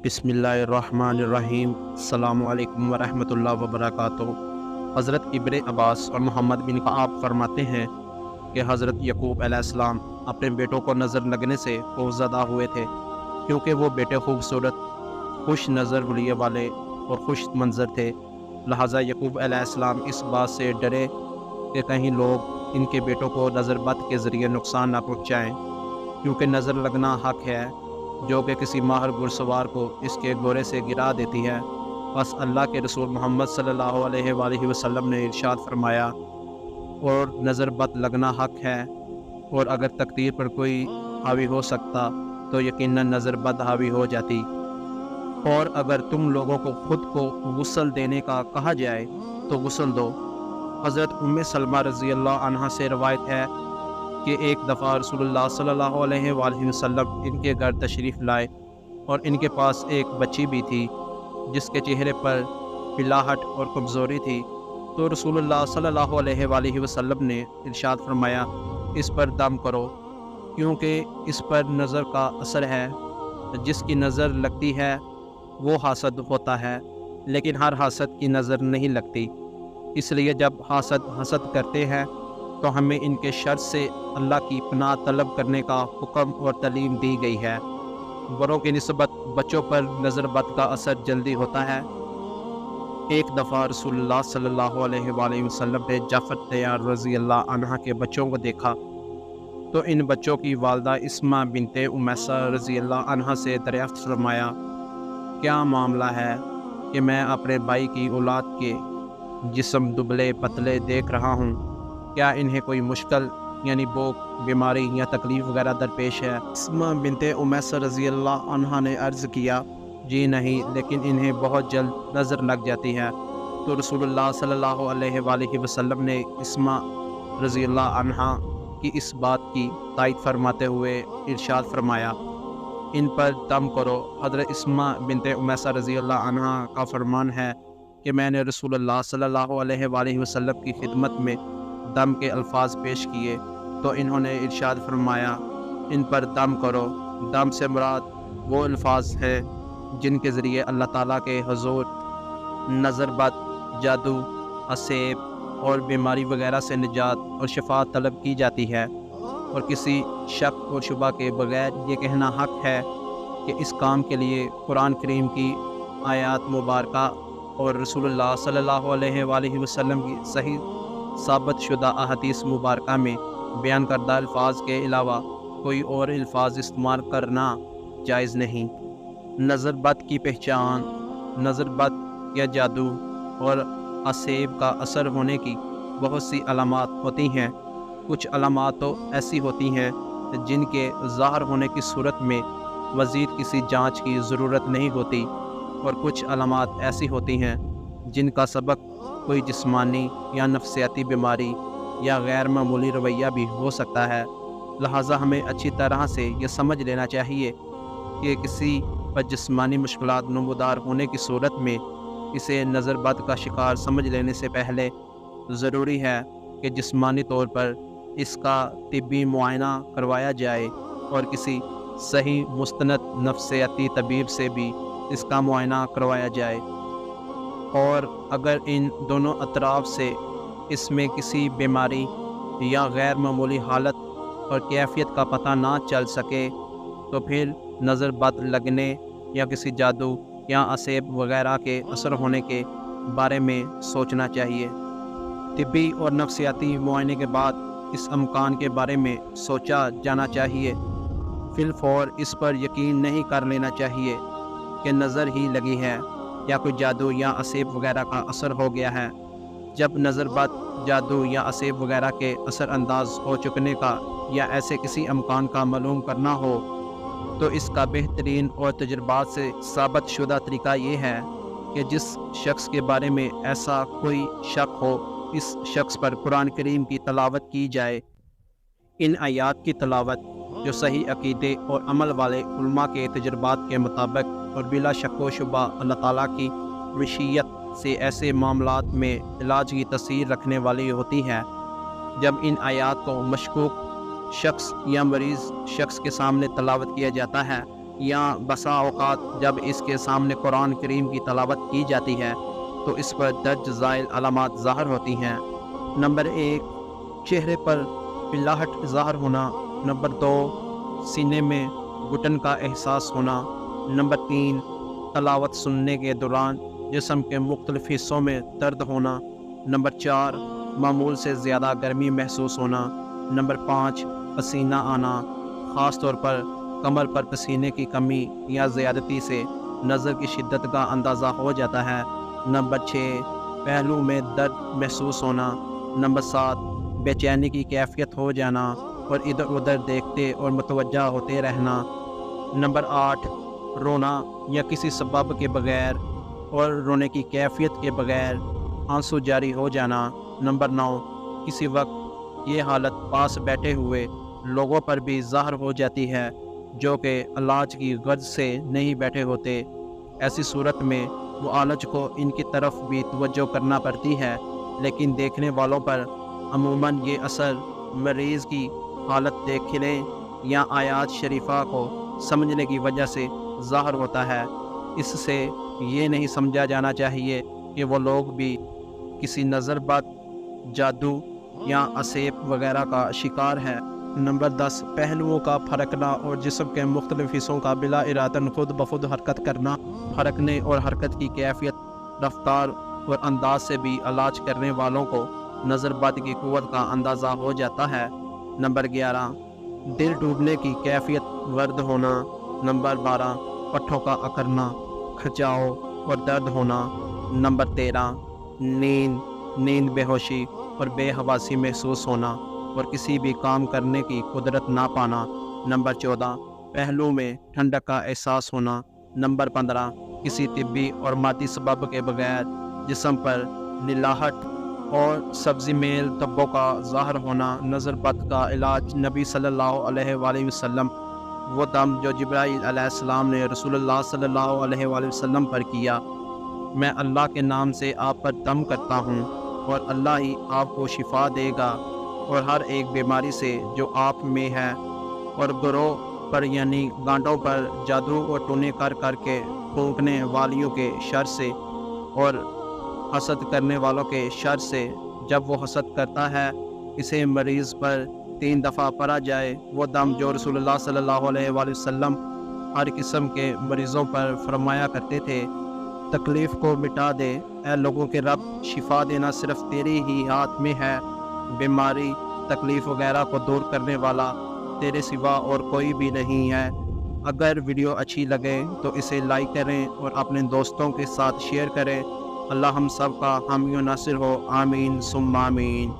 بسم اللہ الرحمن الرحیم۔ السلام علیکم ورحمۃ اللہ وبرکاتہ۔ حضرت ابن عباس اور محمد بن کعب فرماتے ہیں کہ حضرت یعقوب علیہ السلام اپنے بیٹوں کو نظر لگنے سے خوفزدہ ہوئے تھے، کیونکہ وہ بیٹے خوبصورت، خوش نظر حلیے والے اور خوش منظر تھے۔ لہٰذا یعقوب علیہ السلام اس بات سے ڈرے کہ کہیں لوگ ان کے بیٹوں کو نظر بد کے ذریعے نقصان نہ پہنچائیں، کیونکہ نظر لگنا حق ہے جو کہ کسی ماہر گھڑسوار کو اس کے گھوڑے سے گرا دیتی ہے۔ بس اللہ کے رسول محمد صلی اللہ علیہ وآلہ وسلم نے ارشاد فرمایا، اور نظر بد لگنا حق ہے، اور اگر تقدیر پر کوئی حاوی ہو سکتا تو یقیناً نظر بد حاوی ہو جاتی۔ اور اگر تم لوگوں کو خود کو غسل دینے کا کہا جائے تو غسل دو۔ حضرت ام سلمہ رضی اللہ عنہا سے روایت ہے کہ ایک دفعہ رسول اللہ صلی اللہ علیہ وآلہ وسلم ان کے گھر تشریف لائے، اور ان کے پاس ایک بچی بھی تھی جس کے چہرے پر پلاہٹ اور کمزوری تھی۔ تو رسول اللہ صلی اللہ علیہ وآلہ وسلم نے ارشاد فرمایا، اس پر دم کرو، کیونکہ اس پر نظر کا اثر ہے۔ جس کی نظر لگتی ہے وہ حاسد ہوتا ہے، لیکن ہر حاسد کی نظر نہیں لگتی۔ اس لیے جب حسد کرتے ہیں تو ہمیں ان کے شر سے اللہ کی پناہ طلب کرنے کا حکم اور تعلیم دی گئی ہے۔ بڑوں کی نسبت بچوں پر نظر بد کا اثر جلدی ہوتا ہے۔ ایک دفعہ رسول اللہ صلی اللہ علیہ وآلہ وسلم نے جعفر طیار رضی اللہ عنہ کے بچوں کو دیکھا، تو ان بچوں کی والدہ اسمہ بنت امیسہ رضی اللہ عنہ سے دریافت فرمایا، کیا معاملہ ہے کہ میں اپنے بھائی کی اولاد کے جسم دبلے پتلے دیکھ رہا ہوں؟ کیا انہیں کوئی مشکل یعنی بھوک، بیماری یا تکلیف وغیرہ درپیش ہے؟ اسمہ بنت امیسہ رضی اللہ عنہا نے عرض کیا، جی نہیں، لیکن انہیں بہت جلد نظر لگ جاتی ہے۔ تو رسول اللہ صلی اللہ علیہ وآلہ وسلم نے اسمہ رضی اللہ عنہا کی اس بات کی تائید فرماتے ہوئے ارشاد فرمایا، ان پر دم کرو۔ حضرت اسمہ بنت امیسہ رضی اللہ عنہا کا فرمان ہے کہ میں نے رسول اللہ صلی اللہ علیہ وآلہ وسلم کی خدمت میں دم کے الفاظ پیش کیے تو انہوں نے ارشاد فرمایا، ان پر دم کرو۔ دم سے مراد وہ الفاظ ہیں جن کے ذریعے اللہ تعالیٰ کے حضور نظر بد، جادو، اسیب اور بیماری وغیرہ سے نجات اور شفا طلب کی جاتی ہے، اور کسی شک اور شبہ کے بغیر یہ کہنا حق ہے کہ اس کام کے لیے قرآن کریم کی آیات مبارکہ اور رسول اللہ صلی اللہ علیہ وآلہ وسلم کی صحیح ثابت شدہ احادیث مبارکہ میں بیان کردہ الفاظ کے علاوہ کوئی اور الفاظ استعمال کرنا جائز نہیں۔ نظر بد کی پہچان۔ نظر بد یا جادو اور اسیب کا اثر ہونے کی بہت سی علامات ہوتی ہیں۔ کچھ علامات تو ایسی ہوتی ہیں جن کے ظاہر ہونے کی صورت میں مزید کسی جانچ کی ضرورت نہیں ہوتی، اور کچھ علامات ایسی ہوتی ہیں جن کا سبب کوئی جسمانی یا نفسیاتی بیماری یا غیر معمولی رویہ بھی ہو سکتا ہے۔ لہٰذا ہمیں اچھی طرح سے یہ سمجھ لینا چاہیے کہ کسی پر جسمانی مشکلات نمودار ہونے کی صورت میں اسے نظر بد کا شکار سمجھ لینے سے پہلے ضروری ہے کہ جسمانی طور پر اس کا طبی معائنہ کروایا جائے، اور کسی صحیح مستند نفسیاتی طبیب سے بھی اس کا معائنہ کروایا جائے، اور اگر ان دونوں اطراف سے اس میں کسی بیماری یا غیر معمولی حالت اور کیفیت کا پتہ نہ چل سکے تو پھر نظر بد لگنے یا کسی جادو یا اسیب وغیرہ کے اثر ہونے کے بارے میں سوچنا چاہیے۔ طبی اور نفسیاتی معائنے کے بعد اس امکان کے بارے میں سوچا جانا چاہیے۔ فی الفور اس پر یقین نہیں کر لینا چاہیے کہ نظر ہی لگی ہے یا کوئی جادو یا اسیب وغیرہ کا اثر ہو گیا ہے۔ جب نظر بد، جادو یا اسیب وغیرہ کے اثر انداز ہو چکنے کا یا ایسے کسی امکان کا معلوم کرنا ہو تو اس کا بہترین اور تجربات سے ثابت شدہ طریقہ یہ ہے کہ جس شخص کے بارے میں ایسا کوئی شک ہو، اس شخص پر قرآن کریم کی تلاوت کی جائے۔ ان آیات کی تلاوت جو صحیح عقیدے اور عمل والے علماء کے تجربات کے مطابق اور بلا شک و شبہ اللہ تعالیٰ کی وصیت سے ایسے معاملات میں علاج کی تاثیر رکھنے والی ہوتی ہے۔ جب ان آیات کو مشکوک شخص یا مریض شخص کے سامنے تلاوت کیا جاتا ہے یا بسا اوقات جب اس کے سامنے قرآن کریم کی تلاوت کی جاتی ہے تو اس پر درج ذیل علامات ظاہر ہوتی ہیں۔ نمبر 1، چہرے پر پلاہٹ ظاہر ہونا۔ نمبر 2، سینے میں گھٹن کا احساس ہونا۔ نمبر 3، تلاوت سننے کے دوران جسم کے مختلف حصوں میں درد ہونا۔ نمبر 4، معمول سے زیادہ گرمی محسوس ہونا۔ نمبر 5، پسینہ آنا، خاص طور پر کمر پر پسینے کی کمی یا زیادتی سے نظر کی شدت کا اندازہ ہو جاتا ہے۔ نمبر 6، پہلو میں درد محسوس ہونا۔ نمبر 7، بے چینی کی کیفیت ہو جانا اور ادھر ادھر دیکھتے اور متوجہ ہوتے رہنا۔ نمبر 8، رونا یا کسی سبب کے بغیر اور رونے کی کیفیت کے بغیر آنسو جاری ہو جانا۔ نمبر 9، کسی وقت یہ حالت پاس بیٹھے ہوئے لوگوں پر بھی ظاہر ہو جاتی ہے جو کہ علاج کی غرض سے نہیں بیٹھے ہوتے۔ ایسی صورت میں معالج کو ان کی طرف بھی توجہ کرنا پڑتی ہے، لیکن دیکھنے والوں پر عموماً یہ اثر مریض کی حالت دیکھنے یا آیات شریفہ کو سمجھنے کی وجہ سے ظاہر ہوتا ہے۔ اس سے یہ نہیں سمجھا جانا چاہیے کہ وہ لوگ بھی کسی نظر بد، جادو یا اسیب وغیرہ کا شکار ہے۔ نمبر 10، پہلوؤں کا پھرکنا اور جسم کے مختلف حصوں کا بلا ارادن خود بخود حرکت کرنا۔ پھرکنے اور حرکت کی کیفیت، رفتار اور انداز سے بھی علاج کرنے والوں کو نظر بد کی قوت کا اندازہ ہو جاتا ہے۔ نمبر 11، دل ٹوٹنے کی کیفیت، ورد ہونا۔ نمبر 12، پٹھوں کا اکڑنا، کھچاؤ اور درد ہونا۔ نمبر 13، نیند بے ہوشی اور بے حواسی محسوس ہونا اور کسی بھی کام کرنے کی قدرت نہ پانا۔ نمبر 14، پہلو میں ٹھنڈک کا احساس ہونا۔ نمبر 15، کسی طبی اور مادی سبب کے بغیر جسم پر نلاہٹ اور سبزی میل دھبوں کا ظاہر ہونا۔ نظر بد کا علاج نبی صلی اللہ علیہ وآلہ وسلم، وہ دم جو جبرائیل علیہ السلام نے رسول اللہ صلی اللہ علیہ وآلہ وسلم پر کیا۔ میں اللہ کے نام سے آپ پر دم کرتا ہوں اور اللہ ہی آپ کو شفا دے گا اور ہر ایک بیماری سے جو آپ میں ہے، اور گروہ پر یعنی گانٹوں پر جادو اور ٹونے کر کر کے پھونکنے والیوں کے شر سے اور حسد کرنے والوں کے شر سے۔ جب وہ حسد کرتا ہے اسے مریض پر 3 دفعہ پڑا جائے، وہ دم جو رسول اللہ صلی اللہ علیہ وآلہ وسلم ہر قسم کے مریضوں پر فرمایا کرتے تھے، تکلیف کو مٹا دے۔ اے لوگوں کے رب، شفا دینا صرف تیری ہی ہاتھ میں ہے، بیماری، تکلیف وغیرہ کو دور کرنے والا تیرے سوا اور کوئی بھی نہیں ہے۔ اگر ویڈیو اچھی لگے تو اسے لائک کریں اور اپنے دوستوں کے ساتھ شیئر کریں۔ اللہ ہم سب کا حامی و ناصر ہو، آمین ثم آمین۔